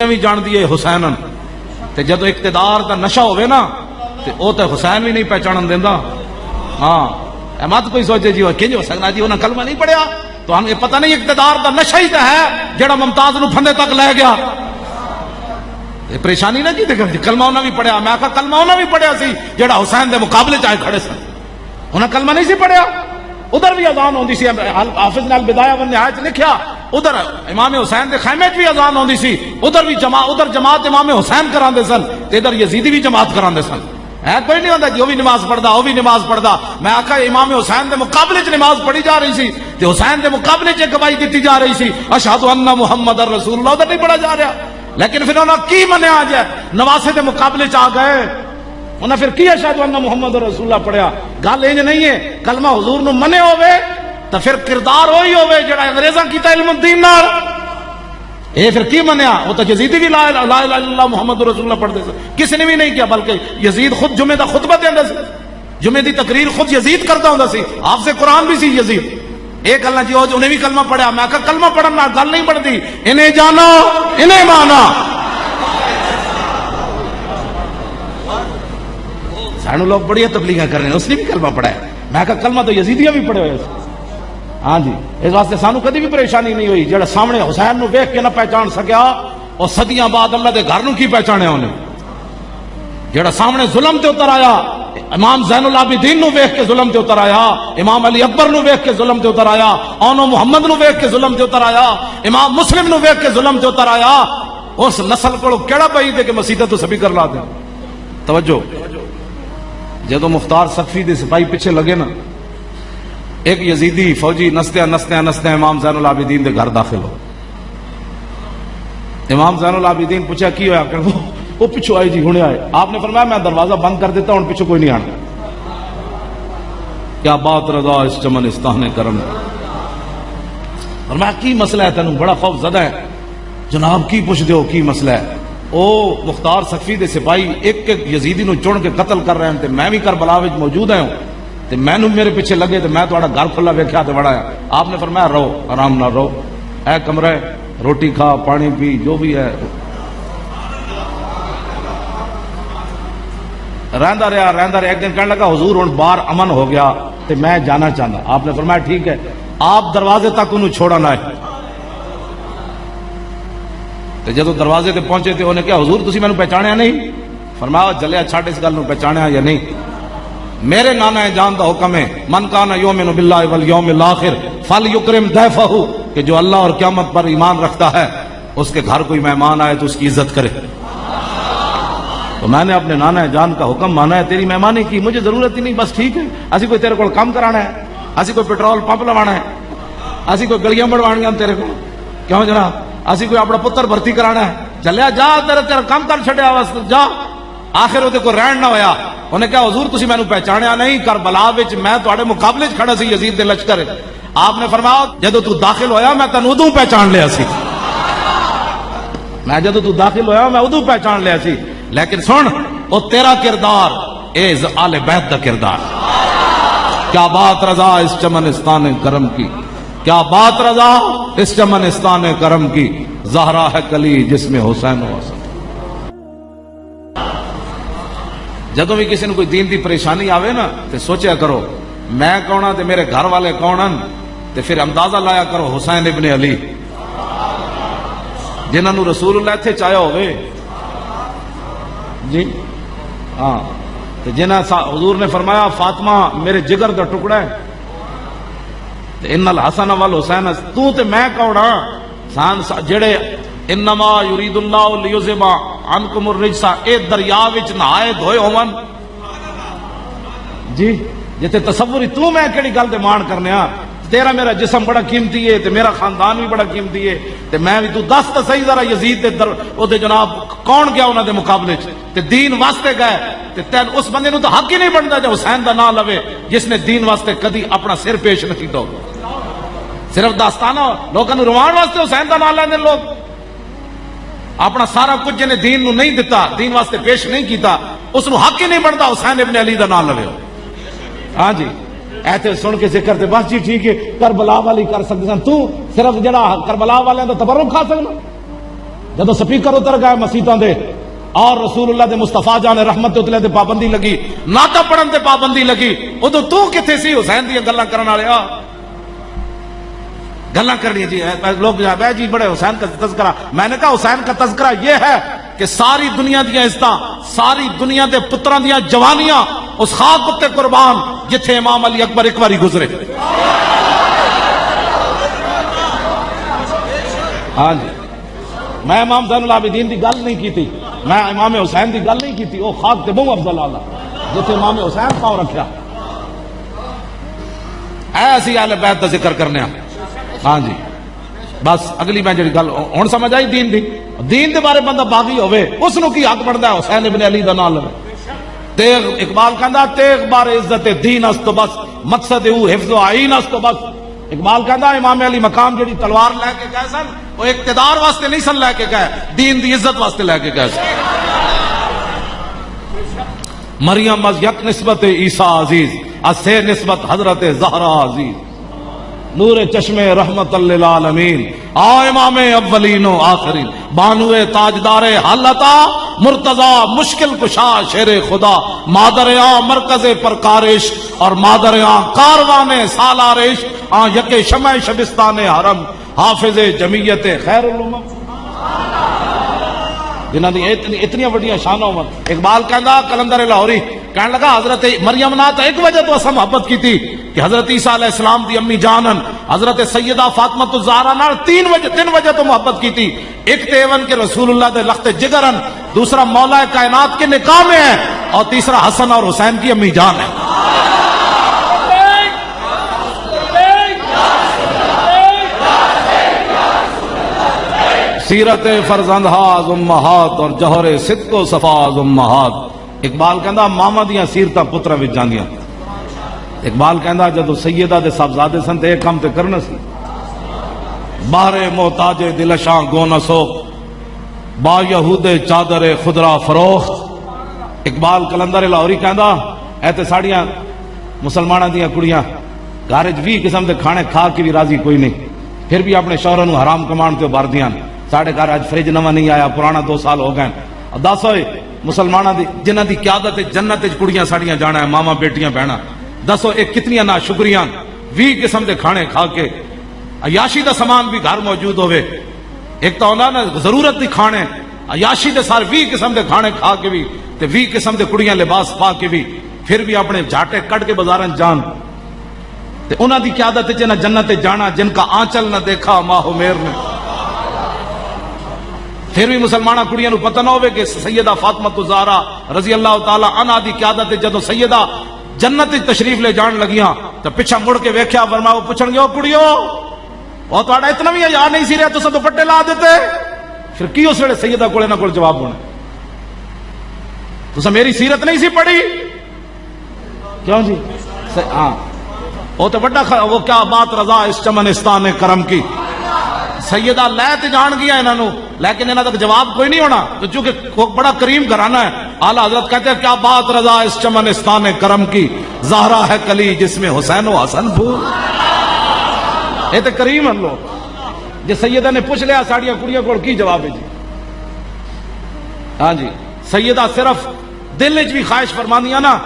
بھی جان دیے حسینن تے جدو اقتدار دا نشہ ہوئے نا تے او تے حسین بھی نہیں پہچانن دیندا. ہاں مت کوئی سوچے جی وہ کنج ہو سکنا جی انہاں کلمہ نہیں پڑھیا تو ہمیں پتہ نہیں اقتدار دا نشہ ہی تے ہے جڑا ممتاز نو پھندے تک لے گیا. یہ پریشانی نہ کی تے کلمہ انہاں بھی پڑھیا. میں کہا کلمہ انہاں بھی پڑھیا سی جڑا حسین دے مقابلے چ آئے کھڑے سن. انہاں کلمہ نہیں سی پڑھیا. ادھر بھی اذان ہوندی سی. حافظ نے البدایہ والنہایہ لکھیا ادھر امام حسین دے خیمے بھی اذان ہوندی سی. ادھر بھی جماعت امام حسین کراندے سن تے ادھر یزیدی بھی جماعت کراندے سن. کوئی نہیں ہوندا جو بھی نماز پڑھدا وہ بھی نماز پڑھدا. میں آکھا امام حسین دے مقابلے چ نماز پڑھی جا رہی سی تے حسین دے مقابلے چ گواہی دتی جا رہی سی اشہد ان محمد رسول اللہ. ادھر نہیں پڑھا جا رہا. لیکن پھر انہاں کی منیا جائے نواسے دے مقابلے چ آ گئے. انہاں پھر کی اشہد ان محمد رسول اللہ پڑھیا. گل انج نہیں ہے کلمہ حضور نو منے ہوے تو پھر کردار وہی ہوے جڑا انگریزاں کیتا علم الدین نال. اے پھر کی منیا. وہ تو یزیدی بھی لا الہ الا اللہ محمد رسول اللہ پڑھتے تھے. کسی نے بھی نہیں کیا بلکہ یزید خود جمعے دا خطبہ دیندا سی. جمعے دی تقریر خود یزید کرتا ہوندا سی. حافظ قرآن بھی سی یزید. ایک اللہ جی انہیں بھی کلمہ پڑھیا. میں کہا کلمہ پڑھن نال گل نہیں بنتی. انہیں جانا انہیں مانا. سانو لوگ بڑی تبلیغاں کر رہے ہیں اس نے بھی کلمہ پڑھا ہے. میں کہا کلمہ تو یزیدیاں بھی پڑھے ہوئے. ہاں جی اس واسطے سانو کدی بھی پریشانی نہیں ہوئی. جڑا سامنے حسین نو ویکھ کے نہ پہچان سکیا اور صدیاں بعد اللہ دے گھر نو کی پہچانیا انہیں. جڑا سامنے ظلم تے اتر آیا امام زین العابدین نو ویکھ کے ظلم تے اتر آیا. امام علی اکبر نو ویکھ کے ظلم تے اتر آیا. اونو محمد نو ویکھ کے ظلم تے اتر آیا. امام مسلم نو ویکھ کے ظلم تے اتر آیا. اس نسل کو کیڑا پئی دے کہ مسیدہ تو سبھی کر لا دے. توجہ جدو مختار سقفی دے سپاہی پیچھے لگے نا ایک یزیدی فوجی نستے امام زین العابدین دے گھر داخل ہو. امام زین العابدین پوچھا کی ہویا کہ وہ پیچھو آئے جی ہونے آئے. آپ نے فرمایا میں دروازہ بند کر دیتا ہوں پیچھو کوئی نہیں آنا. کیا بات رضا اس چمن استانے کرم. فرمایا کی مسئلہ ہے تینوں بڑا خوف زدہ ہے. جناب کی پوچھ دیو کی مسئلہ ہے. او مختار سقفی دے سپاہی ایک ایک یزیدی نو چن کے قتل کر رہے ہیں تے میں بھی کربلا وچ موجود ہوں تے مینوں میرے پیچھے لگے تے میں تہاڈا گھر کھلا ویکھیا تے بڑا ہے. آپ نے فرمایا رہو آرام نہ رہو اے کمرہ روٹی کھا پانی پی جو بھی ہے. رہندا رہا. ایک دن کہنے لگا حضور ہن باہر امن ہو گیا تے میں جانا چاہتا. آپ نے فرمایا ٹھیک ہے آپ دروازے تک انہوں چھوڑا نہ ہے. جدو دروازے تے پہنچے تے انہیں کہا حضور تسی میں پہچانیا نہیں. فرمایا جلیا چھاٹ اس گل نو پہچانیا یا نہیں. میرے نانا جان دا حکم ہے من کان یؤمن باللہ والیوم الاخر فلیکرم ضیفہ کہ جو اللہ اور قیامت پر ایمان رکھتا ہے اس کے گھر کوئی مہمان آئے تو اس کی عزت کرے. تو میں نے اپنے نانا جان کا حکم مانا ہے. تیری مہمانی کی مجھے ضرورت ہی نہیں. بس ٹھیک ہے اسی کوئی تیرے کو کام کرانا ہے. اسی کوئی پیٹرول پمپ لوانا ہے. اسی کوئی گلیاں بڑھوانیاں تیرے کو. کیوں جناب اسی کوئی اپنا پتر بھرتی کرانا ہے. چلیا جا تیرا کام کر چھڈیا جا. آخر وہ کو رہن نہ ہویا. انہیں کہا حضور تسی میں پہچانیا نہیں. کربلا وچ میں تواڈے مقابلے چ کھڑا سی یزید دے لشکر. آپ نے فرمایا جدو تو داخل ہویا میں تینوں ادوں پہچان لیا سی. میں جدو تو داخل ہویا میں ادوں پہچان لیا سی. لیکن سن وہ تیرا کردار اے آل بیت دا کردار. کیا بات رضا اس چمنستان کرم کی. کیا بات رضا اس چمنستان کرم کی. زہرا ہے کلی جس میں حسین و حسن. جدو بھی کسی نے کوئی دین دی پریشانی آوے نا تے سوچیا کرو میں کون ہاں تے میرے گھر والے کون ہیں تے پھر اندازہ لایا کرو حسین ابن علی جنہاں نو رسول اللہ تھے چاہیا ہوئے جی. ہاں تے جنہاں حضور نے فرمایا فاطمہ میرے جگر دا ٹکڑا ہے تے ان الحسن والحسین تو تے میں کون ہاں سان جڑے انما یرید اللہ لیذھب عنکم الرجس اے دریا وچ نہائے دھوئے ہون جی جتے تصور تو میں کیڑی گل تے مان کرنے ہاں. تیرا میرا جسم بڑا قیمتی ہے تے میرا خاندان بھی بڑا قیمتی ہے تے میں بھی تو دس تے صحیح ذرا یزید دے جناب کون گیا انہاں دے مقابلے چ تے دین واسطے گئے تے تین اس بندے نو تو حق ہی نہیں بندا جو حسین دا نام لوے جس نے دین واسطے کدی اپنا سر پیش نہیں کیتا. صرف داستانہ لوکاں نو روان واسطے حسین دا نام لیندے لوگ. اپنا سارا کچھ جنہیں دین نو نہیں دتا دین واسطے پیش نہیں کیتا اس نو حق ہی نہیں بنتا حسین ابن علی دا نام لوے. ہاں جی ایتھے سن کے ذکر تے بس جی ٹھیک ہے کربلا والی کر سکتے سن. تو صرف جڑا کربلا والے دا تبرک کھا سکنا جدو سپیکر اتر گئے مسیطاں دے اور رسول اللہ دے مصطفیٰ جان رحمت اتلے دے پابندی لگی، ناتا پڑھن تے پابندی لگی، ادو تو کتھے سی حسین دی گلاں کرن والے؟ گلاں کرنی جی لوگ جی بڑے حسین کا تذکرہ. میں نے کہا حسین کا تذکرہ یہ ہے کہ ساری دنیا دیا عزتاں، ساری دنیا دے پتراں دیا جوانیاں اس خاک اتے قربان جتھے امام علی اکبر ایک باری گزرے. ہاں جی، میں امام زین العابدین دی گل نہیں کی تھی، میں امام حسین دی گل نہیں کی تھی. وہ خاک تے منہ افضل اللہ جتھے امام حسین پاؤں رکھیا. ایسی اہل بیت دا ذکر کرنے ہیں. ہاں جی بس اگلی میں جڑی گل ہن سمجھ آئی دین دی. دین دے بارے بندہ باغی ہوئے اس نو کی حق بندا ہے حسین ابن علی دا نام لے. تیغ اقبال کہندا تیغ بار عزت دین است تو بس، مقصد او حفظ و عین است تو بس. اقبال کہندا امام علی مقام جڑی تلوار لے کے گئے سن وہ اقتدار واسطے نہیں سن لے کے گئے، دین دی عزت واسطے لے کے گئے سن. مریم از یک نسبت عیسیٰ عزیز، از سے نسبت حضرت زہرا عزیز. نور چشم رحمت للعالمین، آ امام اولین و آخرین، بانو تاجدار حالتا مرتضی مشکل کشا شیر خدا، مادر آ مرکز پرکارش اور مادر آ کاروان سالارش، آ یک شمع شبستان حرم، حافظ جمعیت خیر الامم. جنہاں دی اتنی وڈیاں شانوں. اقبال کہندا کلندر لاہوری کہنے لگا حضرت مریم نات ایک وجہ تو اسا محبت کی تھی کہ حضرت عیسیٰ علیہ السلام دی امی جانن حضرت سیدہ فاطمہ الزہرا نال تین وجہ تو محبت کی تھی. ایک تے ایون کے رسول اللہ دے لخت جگرن، دوسرا مولا کائنات کے نکاح میں ہے، اور تیسرا حسن اور حسین کی امی جان ہے. سیرت فرزندہاز امہات اور جوہر صدق و صفاز امہات. اقبال کہندا ماما دیاں سیرتاں پتراں وچ جاندیاں. اقبال کہندا جدو سیدہ دے صاحبزادے سن تے ایک کام تے کرنا سی، باہر محتاج دلشاں گونا سوک با یہود چادر خدرا فروخت. اقبال کلندر لاہوری کہندا اے تے ساڑیاں مسلماناں دیاں کڑیاں گھر وچ 20 قسم دے کھانے کھا کے بھی راضی کوئی نہیں، پھر بھی اپنے شوہراں نوں حرام کمان تے باردیاں. ساڑھے گھر اج فریج نواں نہیں آیا، پرانا 2 سال ہو گئے. دس ہوئے مسلماناں دی جنہاں دی قیادت جنت وچ کڑیاں ساڑیاں جانا ہے، ماما بیٹیاں بہنا. دسو ایک کتنی نا شکریاں 20 قسم دے کھانے کھا کے عیاشی دا سامان بھی گھر موجود ہوئے. ایک تو ہونا نا ضرورت دی کھانے، عیاشی دے سارے 20 قسم دے کھانے کھا کے بھی تے 20 قسم دے کڑیاں لباس پا کے بھی پھر بھی اپنے جھاٹے کٹ کے بازاراں جان. تے انہاں دی قیادت وچ جنت جانا جن کا آنچل نہ دیکھا ماہ میر نے. پھر بھی مسلمانہ کڑیاں نو پتہ نہ ہوئے کہ سیدہ فاطمہ الزہرا رضی اللہ تعالی عنہا دی قیادت جدو سیدہ جنت تشریف لے جان لگیاں تو پیچھے مڑ کے ویکھیا فرمایا وہ پوچھن گے او کڑیو او تہاڈا اتنا بھی حیا نہیں سی رہیا تساں دوپٹے لا دیتے. پھر کی اس ویلے سیدہ کولے نہ کول جواب ہونا تساں میری سیرت نہیں سی پڑھی کیوں جی؟ ہاں وہ تو بڑا وہ کیا بات رضا اس چمنستان کرم کی. سیدہ لے تے جان گیا انہوں لیکن انہوں تک جواب کوئی نہیں ہونا تو چونکہ بڑا کریم گھرانہ ہے. اعلیٰ حضرت کہتے ہیں کیا بات رضا اس چمنستان کرم کی، زہرا ہے کلی جس میں حسین و حسن پھول. یہ تو کریم اللہ جی. سیدہ نے پوچھ لیا ساڑیاں کڑیاں کو کی جواب ہے جی؟ ہاں جی سیدہ صرف دل وچ بھی خواہش فرماندیاں نا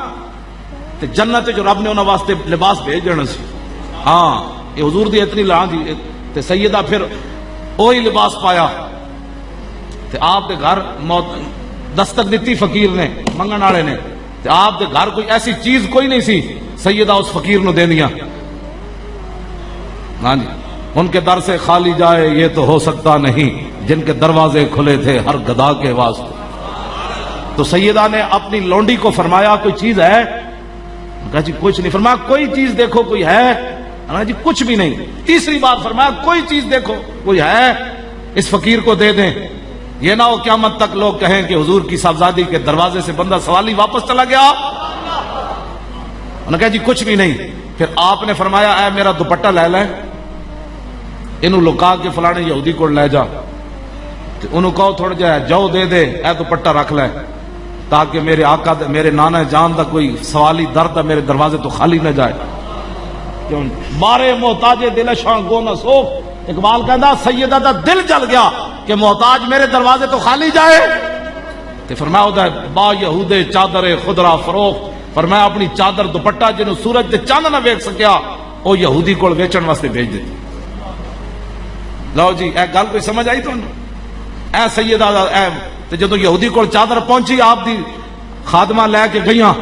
تے جنت جو رب نے انہاں واسطے لباس بھیج دینا سی. ہاں یہ حضور دی اتنی لاں دی تے سیدہ پھر وہی لباس پایا تے آپ دے گھر موت دستک دیتی فقیر نے منگن والے نے تے آپ دے گھر کوئی ایسی چیز کوئی نہیں سی سیدہ اس فقیر نو دے دیا. ہاں جی ان کے در سے خالی جائے یہ تو ہو سکتا نہیں جن کے دروازے کھلے تھے ہر گدھا کے واسطے. تو سیدہ نے اپنی لونڈی کو فرمایا کوئی چیز ہے؟ کہا جی کچھ نہیں. فرمایا کوئی چیز دیکھو کوئی ہے؟ جی کچھ بھی نہیں. تیسری بات فرمایا کوئی چیز دیکھو کوئی ہے اس فقیر کو دے دیں. یہ نہ ہو قیامت تک لوگ کہیں کہ حضور کی صاحبزادی کے دروازے سے بندہ سوالی واپس چلا گیا. انہوں نے کہا جی کچھ بھی نہیں. پھر آپ نے فرمایا اے میرا دوپٹہ لے لیں انہوں لکا کے فلانے یہودی کو لے جا انہوں کہو تھوڑا جائے جو دے دے اے دوپٹہ رکھ لے تاکہ میرے آقا میرے نانا جان دا کوئی سوالی درد میرے دروازے تو خالی نہ جائے. بارے محتاج دل شاں گو نہ سوک. اقبال کہندا سیدہ دا دل جل گیا کہ محتاج میرے دروازے تو خالی جائے؟ تے فرمایا ہوتا ہے با یہودے چادر خدرا فروخت، فرمایا اپنی چادر دوپٹہ جنوں سورج تے چاند نہ ویکھ سکیا او یہودی کول ویچن واسطے بھیج دیتی۔ لو جی اے گل کوئی سمجھ آئی تانوں؟ اے سیدہ اے تے جدوں یہودی کول چادر پہنچی آپ دی خادمہ لے کے گئیاں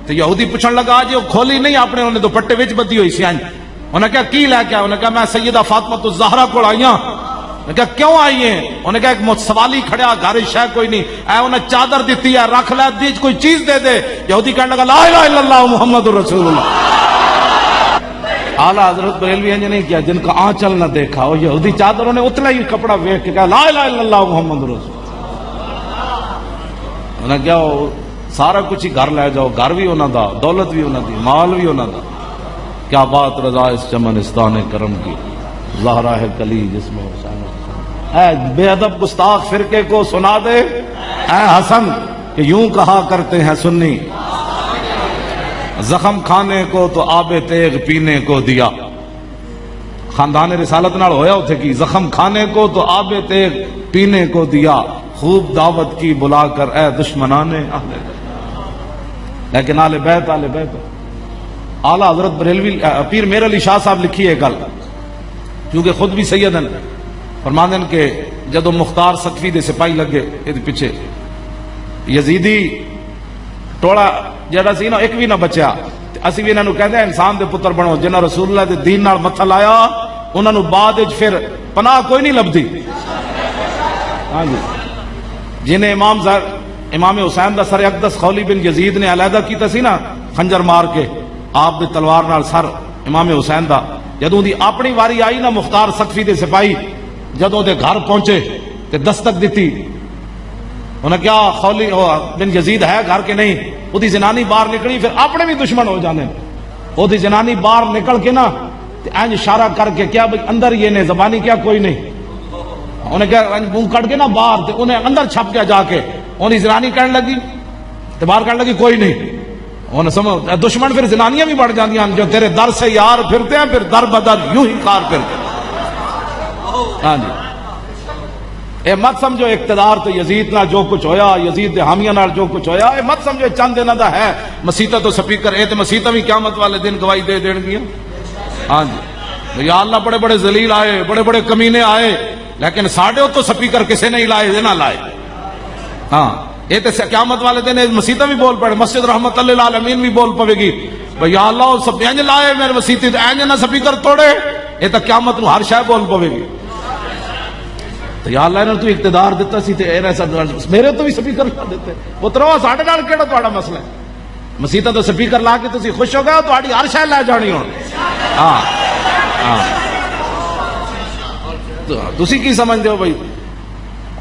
تے یہودی پوچھن لگا جی وہ کھولی نہیں آپ نے، انہیں دوپٹے وچ بدی ہوئی سی۔ انہوں نے کہا کی لے کے آئے؟ انہوں نے کہا میں سیدہ فاطمہ الزہرا کول آئی ہاں۔ انہوں نے کہا کیوں آئی ہیں؟ انہوں نے کہا ایک سوالی کھڑیا گھر شے کوئی نہیں، اے انہیں چادر دیتی ہے رکھ لے، دیج کوئی چیز دے دے۔ یہودی کہنے لگا لا الہ الا اللہ محمد رسول اللہ۔ اعلیٰ حضرت بریلوی انج نہیں کیا جن کا آنچل نہ دیکھا، وہ یہودی چادروں نے اتنا ہی کپڑا ویکھ کے کہا لا الہ الا اللہ محمد رسول اللہ۔ انہوں نے کیا سارا کچھ ہی گھر لے جاؤ، گھر بھی انہوں دا، دولت بھی انہوں دی، مال بھی انہوں دا۔ کیا بات رضا اس چمنستان کرم کی، زہرا ہے کلی جس میں حسین اے بے ادب گستاخ فرقے کو سنا دے اے حسن کہ یوں کہا کرتے ہیں سنی، زخم کھانے کو تو آب تیغ پینے کو دیا۔ خاندان رسالت نال ہویا اتھے کی، زخم کھانے کو تو آب تیغ پینے کو دیا، خوب دعوت کی بلا کر اے دشمنان اہل بیت۔ لیکن آل بیت اعلیٰ حضرت بریلوی پیر میر علی شاہ صاحب لکھی ہے گل، کیونکہ خود بھی سیدن فرماندن کہ جدو مختار سقفی دے سپاہی لگے یہ پیچھے یزیدی ٹوڑا جڑا سی نا ایک بھی نہ بچیا، اسی بھی انہوں کہتے ہیں انسان دے پتر بنو جنہاں رسول اللہ دے دین نال متھا لایا انہوں نے بعد پھر پناہ کوئی نہیں لبدی۔ ہاں جی جنہیں امام حسین دا سر اقدس خولی بن یزید نے علیحدہ کیتا سی نا خنجر مار کے آپ دے تلوار نال سر امام حسین دا، جدوں دی اپنی واری آئی نا مختار سقفی دے سپاہی جدوں دے گھر پہنچے تے دستک دیتی، انہیں کیا خولی بن یزید ہے گھر کے نہیں، وہ دی زنانی باہر نکلی، پھر اپنے بھی دشمن ہو جانے، وہ دی زنانی باہر نکل کے نا اینج اشارہ کر کے کیا بھئی اندر یہ نے زبانی کیا کوئی نہیں، انہیں کیا منہ کٹ کے نا باہر تے انہیں اندر چھپ گیا جا کے، انہیں زنانی کہنے لگی تے باہر کہنے لگی کوئی نہیں، انہیں سمجھ دشمن پھر زنانیاں بھی بڑھ جاتی ہیں جو تیرے در سے یار پھرتے ہیں پھر در بدر یوں ہی کار پھرتے ہیں۔ ہاں جی اے مت سمجھو اقتدار تو یزید نہ جو کچھ ہویا، یزید دے حامیاں نال جو کچھ ہویا، اے مت سمجھو چند دنوں دا ہے مسیطہ تو سپیکر اے تے مسیطہ بھی قیامت والے دن گواہی دے دین گیا۔ ہاں جی یا اللہ بڑے بڑے ذلیل آئے، بڑے بڑے کمینے آئے، لیکن ساڈے تو سپیکر کسے نہیں لائے نہ لائے۔ ہاں یہ تے قیامت والے دن مسیطہ بھی بول پڑے، مسجد رحمت اللہ العالمین بھی بول پوے گی بھئی یا اللہ سب اینج لائے میرے مسیطے اینج نہ سپیکر توڑے، یہ تو قیامت نو ہر شے بول پوے گی۔ تو یا اللہ انہوں تو اقتدار دیتا سی تے ایسا میرے تو بھی سپیکر لا دیتے، پترو ساڈے نال کیڑا تہاڈا مسئلہ ہے؟ مسیطہ تو سپیکر لا کے تسی خوش ہو گئے، تہاڈی ہر شے لے جانی ہن۔ ہاں ہاں تسی کی سمجھدے ہو بھائی؟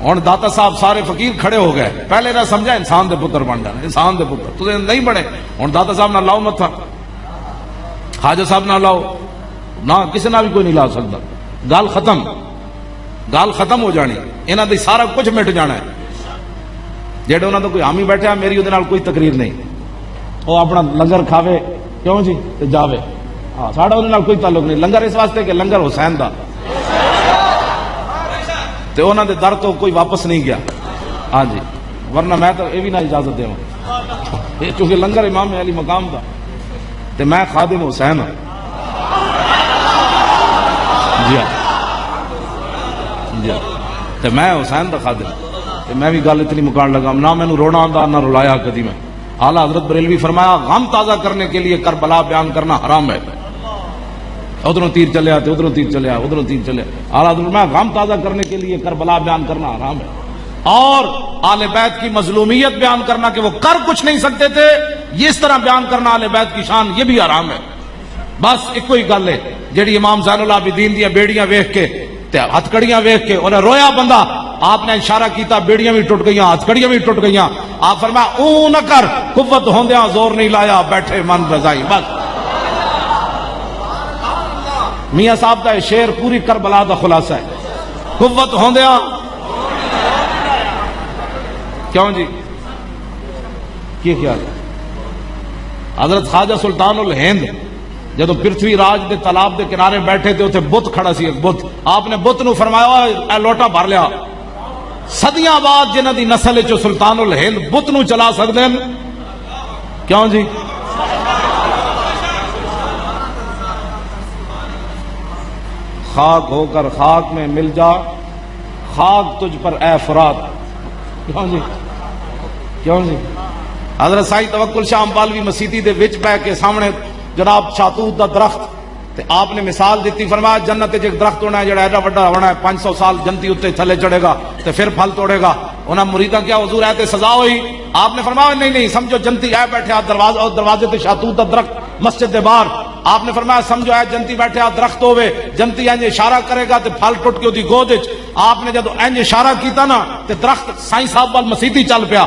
ہن داتا صاحب سارے فقیر کھڑے ہو گئے، پہلے نہ سمجھا انسان دے پتر بن جانا، انسان دے پتر تسی نہیں بنے، ہن داتا صاحب نہ لاؤ متھا، خواجہ صاحب نہ لاؤ، نہ کسی نہ بھی کوئی نہیں لا سکتا، گل ختم، گل ختم ہو جانی، انہاں دی سارا کچھ مٹ جانا ہے۔ جڑے انہاں دا کوئی حامی بیٹھا میری اودے نال کوئی تقریر نہیں، وہ اپنا لنگر کھاوے کیوں جی تے جاوے، ہاں ساڈا اودے نال کوئی تعلق نہیں، لنگر اس واسطے کہ لنگر حسین دا تے انہاں دے در تو کوئی واپس نہیں گیا۔ ہاں جی ورنہ میں تو یہ بھی نہ اجازت دیواں، چونکہ لنگر امام علی مقام دا تے میں خادم حسین ہوں۔ جی ہاں جی ہاں تے میں حسین دا خادم تے میں بھی گل اتنی مکان لگا، نہ مینوں رونا آندا نہ رلایا کدی میں۔ اعلیٰ حضرت بریلوی فرمایا غم تازہ کرنے کے لیے کربلا بیان کرنا حرام ہے، ادھروں تیر چلیا تو ادھروں تیر چلیا، ادھروں تیر چلیا، اعلیٰ حضرت میں غم تازہ کرنے کے لیے کربلا بیان کرنا حرام ہے، اور آل بیت کی مظلومیت بیان کرنا کہ وہ کر کچھ نہیں سکتے تھے، یہ اس طرح بیان کرنا آل بیت کی شان یہ بھی حرام ہے۔ بس ایک کوئی گل ہے جیڑی امام زین العابدین دیا بیڑیاں ویکھ کے تے ہتھ کڑیاں ویکھ کے انہیں رویا بندہ، آپ نے اشارہ کیتا بیڑیاں بھی ٹوٹ گئیاں، ہتھ کڑیاں بھی ٹوٹ گئیاں، آپ فرمایا اون نہ کر، قوت ہوندیاں زور نہیں لایا، بیٹھے من رضائی۔ بس میاں صاحب دا شعر پوری کربلا دا خلاصہ ہے، قوت ہوندیاں کیوں جی کی خیال ہے؟ حضرت خواجہ سلطان الہند جدو پرتھوی راج دے تالاب دے کنارے بیٹھے تھے، اتنے بت کھڑا سی ایک بت، آپ نے بت نو فرمایا اے لوٹا بھر لیا، صدیاں بعد جنہاں دی نسل چو سلطان الہند بت نو چلا سکتے ہیں. کیوں جی؟ خاک ہو کر خاک میں مل جا، خاک تجھ پر اے فرات. کیوں جی؟ کیوں جی؟ حضرت سائی توکل شاہ امبالوی مسیتی دے وچ پہ کے سامنے جناب شاتوت دا درخت تے آپ نے مثال دیتی، فرمایا جنت وچ ایک درخت ہونا ہے جڑا ایڈا بڑا ہونا ہے 500 سال جنتی اتنے تھلے چڑھے گا تے پھر پھل توڑے گا. انہاں مریداں کیا حضور ہے تے سزا ہوئی؟ آپ نے فرمایا نہیں سمجھو جنتی ہے بیٹھے دروازے تے شاتوت دا درخت مسجد دے باہر. آپ نے فرمایا سمجھو ہے جنتی بیٹھے درخت ہوئے، جنتی انج اشارہ کرے گا تے پھل ٹوٹ کے دی گود وچ. آپ نے جدو انج اشارہ کیتا نا تے درخت سائیں صاحب وال مسیتی چل پیا.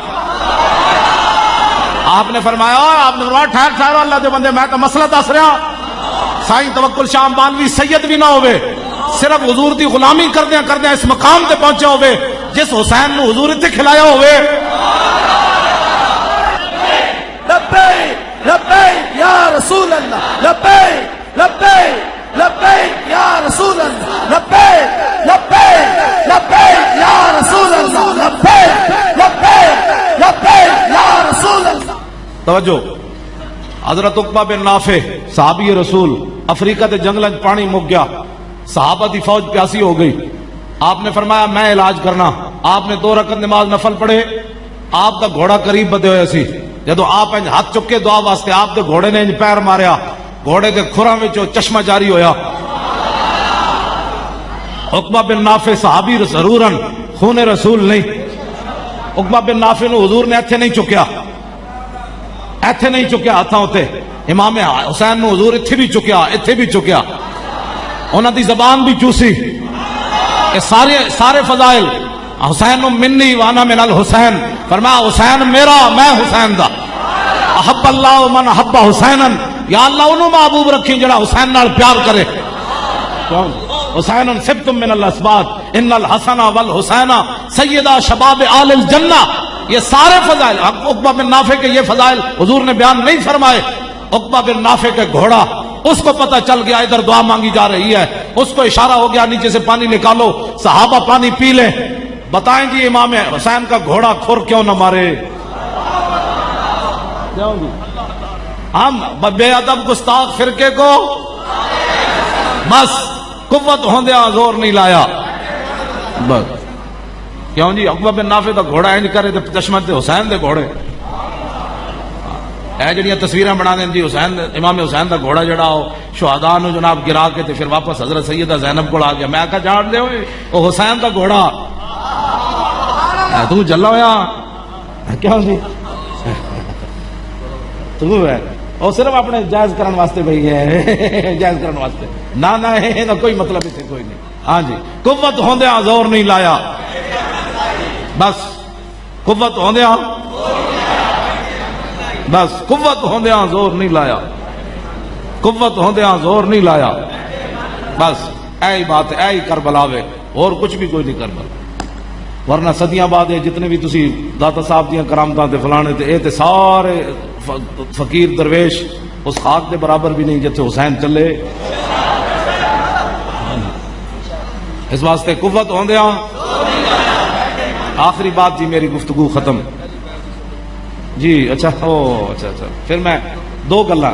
آپ نے فرمایا ٹھہر اللہ دے بندے، میں تو مسئلہ دس رہا. سائیں توکل شاہ امبالوی سید بھی نہ ہوئے، صرف حضور دی غلامی کردیاں اس مقام تے پہنچے ہوئے جس حسین نو حضور اتنے کھلایا ہوئے. لبیک لبیک یا رسول اللہ، لبیک لبیک لبیک یا رسول اللہ، لبیک لبیک لبیک یا رسول اللہ، لبیک لبیک لبیک یا رسول اللہ. توجہ، حضرت عقبہ بن نافع صحابی رسول، افریقہ کے جنگل پانی مک گیا، صحابہ دی فوج پیاسی ہو گئی. آپ نے فرمایا میں علاج کرنا. آپ نے 2 رکعت نماز نفل پڑھے. آپ دا گھوڑا قریب بدے ہوئے سی، جدو آپ انج ہاتھ چکے دعا واسطے آپ دے گھوڑے نے انج پیر ماریا، گھوڑے کے کھراں وچوں چشمہ جاری ہویا. عقبہ بن نافع صحابی ضرورن، خون رسول نہیں. عقبہ بن نافع نو حضور نے ایتھے نہیں چکیا، ایتھے نہیں چکیا ہاتھاں ہوتے. امام حسین نو حضور اتھے بھی چکیا، اتھے بھی چکیا، انہاں دی زبان بھی چوسی. یہ سارے فضائل. حسین منی وانا من الحسین، فرمایا حسین میرا، میں حسین دا. احب اللہ من احب حسینا، یا اللہ انہوں محبوب رکھی جڑا حسین نال پیار کرے. حسین سبتم من الاسباط ان الحسن والحسین سیدہ شباب آل الجنہ. یہ سارے فضائل عقبہ بن نافع کے یہ فضائل حضور نے بیان نہیں فرمائے. عقبہ بن نافع کے گھوڑا اس کو پتہ چل گیا ادھر دعا مانگی جا رہی ہے، اس کو اشارہ ہو گیا نیچے سے پانی نکالو، صحابہ پانی پی لیں. بتائیں جی امام حسین کا گھوڑا کھر کیوں نہ مارے؟ ہم بے ادب گستاخ فرقے کو بس قوت ہوندیا زور نہیں لایا. بس کیوں جی؟ عقبہ بن نافع دا گھوڑا انج کرے تے چشمہ تے حسین دے گھوڑے. اے جڑیاں تصویراں بنا دیں جی حسین، امام حسین دا گھوڑا جڑا ہو شہداء نو جناب گرا کے تے پھر واپس حضرت سیدہ زینب کو آ گیا. میں کہا جان دے ہوئے او حسین دا گھوڑا تو جلا ہویا. کیوں جی؟ تو ہے وہ صرف اپنے جائز کرن واسطے بھئی ہے، جائز کرن واسطے. نہ کوئی مطلب اسے کوئی نہیں. ہاں جی، قوت ہوندیا زور نہیں لایا. بس قوت ہوندیا، بس قوت ہوندیا زور نہیں لایا، قوت ہوندیا زور نہیں لایا. بس ایہی بات ہے، ایہی کربلا وے، اور کچھ بھی کوئی نہیں کربلا. ورنہ صدیاں بعد جتنے بھی تسی داتا صاحب دیاں کرامتاں تے فلانے تے اے تے سارے فقیر درویش اس خاک دے برابر بھی نہیں جتھے حسین چلے. اس واسطے قوت ہوندیا. آخری بات جی میری گفتگو ختم جی. اچھا پھر میں 2 گلاں.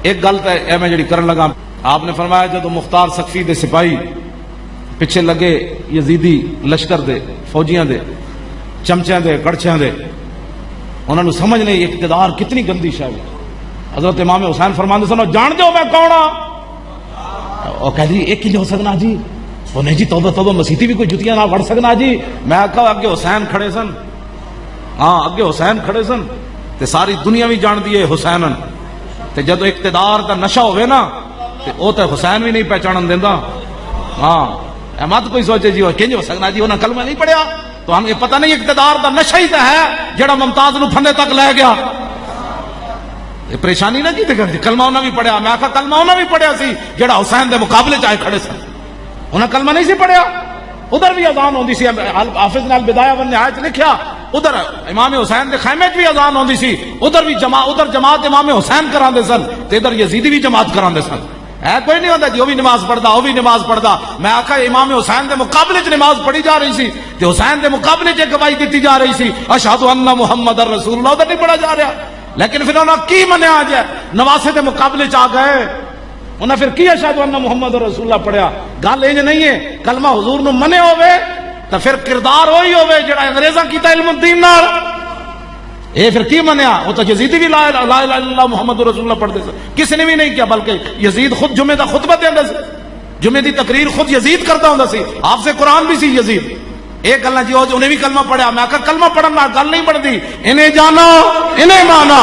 ایک گل تے اے میں جڑی کرن لگا، آپ نے فرمایا جدو مختار سقفی دے سپاہی پیچھے لگے یزیدی لشکر دے فوجیاں دے چمچیاں دے کڑچیاں دے، انہوں نے سمجھ نہیں اقتدار کتنی گندی شے ہے. حضرت امام حسین فرماندے سن جان دے ہو میں کون ہاں؟ وہ کہہ دی ایک ہی ہو سکنا جی. وہ نہیں جی توبہ مسیتی بھی کوئی جتیاں نہ وڑ سکنا جی. میں کہا اگے حسین کھڑے سن، ہاں اگے حسین کھڑے سن تے ساری دنیا بھی جان دی ہے حسینن. تے جدو اقتدار دا نشہ ہوئے نا تے او تے حسین بھی نہیں پہچانن دیندا. ہاں مت کوئی سوچے جی وہ کنج ہو سکنا جی انہاں کلمہ نہیں پڑھیا تو ہم یہ پتہ نہیں اقتدار دا نشہ ہی تے ہے جڑا ممتاز نو پھندے تک لے گیا. یہ پریشانی نہ کی تے کلمہ انہاں بھی پڑھیا. میں کہا کلمہ انہاں بھی پڑھیا سی جڑا حسین دے مقابلے چ آئے کھڑے سن. انہاں کلمہ نہیں سی پڑھیا. ادھر بھی اذان ہوندی سی، حافظ نے البدایہ والنہایہ لکھیا ادھر امام حسین دے خیمے بھی اذان ہوندی سی. ادھر بھی ادھر جماعت امام حسین کراندے سن تے ادھر یزیدی بھی جماعت کراندے سن. ہے کوئی نہیں ہوتا جی وہ بھی نماز پڑھتا وہ بھی نماز پڑھتا. میں آخا امام حسین دے مقابلے چ نماز پڑھی جا رہی سی تے حسین دے مقابلے چ گواہی دیتی جا رہی سی اشہد ان محمد رسول اللہ ادھر نہیں پڑھا جا رہا. لیکن پھر انہوں نے کی منیا آج نواسے دے مقابلے چ آ گئے انہیں پھر کی اشہد ان محمد رسول اللہ پڑھیا. گل انج نہیں ہے کلمہ حضور نو منے ہوئے تو پھر کردار وہی ہوئے جڑا انگریزاں کیتا علم الدین نال. اے پھر کی منیا وہ تو یزیدی بھی لا الہ الا اللہ محمد رسول اللہ پڑھتے تھے کسی نے بھی نہیں کیا بلکہ یزید خود جمعے دا خطبہ دیندا سی جمعے دی تقریر خود یزید کرتا ہوندا سی حافظ قرآن بھی سی یزید. ایک گلا جی انہیں بھی کلمہ پڑھیا میں کہا کلمہ پڑھن نال گل نہیں بنتی انہیں جانا انہیں مانا